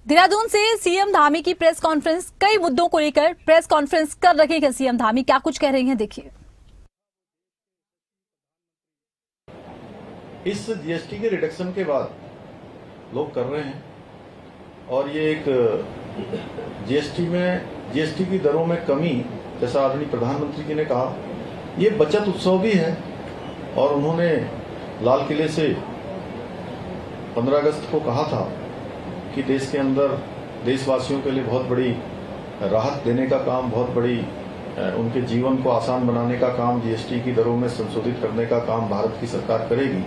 देहरादून से सीएम धामी की press conference, कई मुद्दों को लेकर प्रेस कॉन्फ्रेंस कर रहे हैं सीएम धामी। क्या कुछ कह रही हैं, देखिए। इस जीएसटी के रिडक्शन के बाद लोग कर रहे हैं और ये एक जीएसटी की दरों में कमी, जैसा आदरणीय प्रधानमंत्री जी ने कहा, ये बचत उत्सव भी है। और उन्होंने लाल किले से 15 अगस्त को कहा था कि देश के अंदर देशवासियों के लिए बहुत बड़ी राहत देने का काम, बहुत बड़ी उनके जीवन को आसान बनाने का काम, जीएसटी की दरों में संशोधित करने का काम भारत की सरकार करेगी।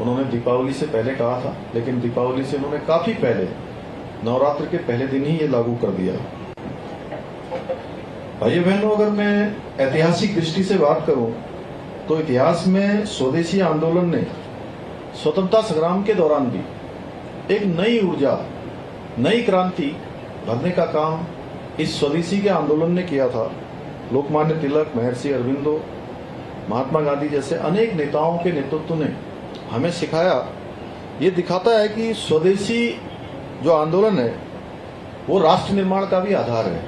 उन्होंने दीपावली से पहले कहा था, लेकिन दीपावली से उन्होंने काफी पहले, नवरात्र के पहले दिन ही ये लागू कर दिया। भाइयों बहनों, अगर मैं ऐतिहासिक दृष्टि से बात करूं तो इतिहास में स्वदेशी आंदोलन ने स्वतंत्रता संग्राम के दौरान भी एक नई ऊर्जा, नई क्रांति भरने का काम इस स्वदेशी के आंदोलन ने किया था। लोकमान्य तिलक, महर्षि अरविंदो, महात्मा गांधी जैसे अनेक नेताओं के नेतृत्व ने हमें सिखाया। ये दिखाता है कि स्वदेशी जो आंदोलन है वो राष्ट्र निर्माण का भी आधार है।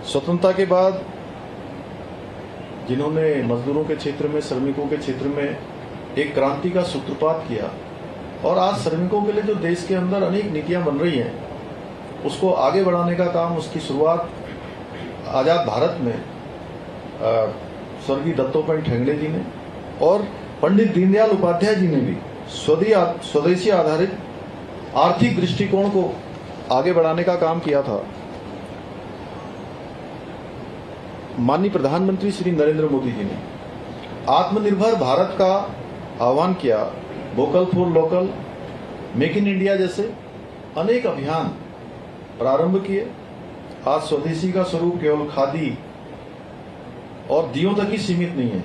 स्वतंत्रता के बाद जिन्होंने मजदूरों के क्षेत्र में, श्रमिकों के क्षेत्र में एक क्रांति का सूत्रपात किया, और आज श्रमिकों के लिए जो देश के अंदर अनेक नीतियां बन रही हैं, उसको आगे बढ़ाने का काम, उसकी शुरुआत आजाद भारत में स्वर्गीय दत्तोपंत ठेंगड़े जी ने और पंडित दीनदयाल उपाध्याय जी ने भी स्वदेशी आधारित आर्थिक दृष्टिकोण को आगे बढ़ाने का काम किया था। माननीय प्रधानमंत्री श्री नरेंद्र मोदी जी ने आत्मनिर्भर भारत का आह्वान किया। Vocal for local, make in India जैसे अनेक अभियान प्रारंभ किए। आज स्वदेशी का स्वरूप केवल खादी और दियों तक ही सीमित नहीं है,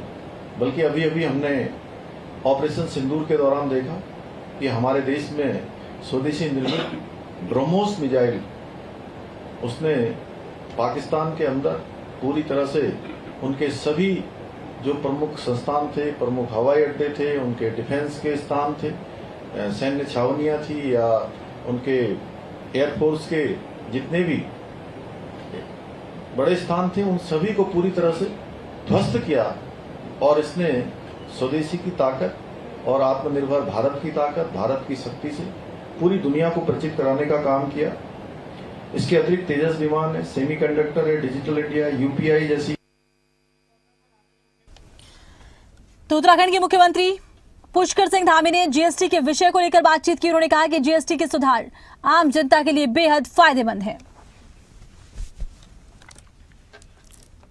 बल्कि अभी अभी हमने ऑपरेशन सिंदूर के दौरान देखा कि हमारे देश में स्वदेशी निर्मित ब्रह्मोस मिसाइल उसने पाकिस्तान के अंदर पूरी तरह से उनके सभी जो प्रमुख संस्थान थे, प्रमुख हवाई अड्डे थे, उनके डिफेंस के स्थान थे, सैन्य छावनियां थी, या उनके एयरफोर्स के जितने भी बड़े स्थान थे, उन सभी को पूरी तरह से ध्वस्त किया। और इसने स्वदेशी की ताकत और आत्मनिर्भर भारत की ताकत, भारत की शक्ति से पूरी दुनिया को परिचित कराने का काम किया। इसके अतिरिक्त तेजस विमान है, सेमीकंडक्टर है, डिजिटल इंडिया, यूपीआई जैसी। तो उत्तराखंड के मुख्यमंत्री पुष्कर सिंह धामी ने जीएसटी के विषय को लेकर बातचीत की। उन्होंने कहा कि जीएसटी के सुधार आम जनता के लिए बेहद फायदेमंद है।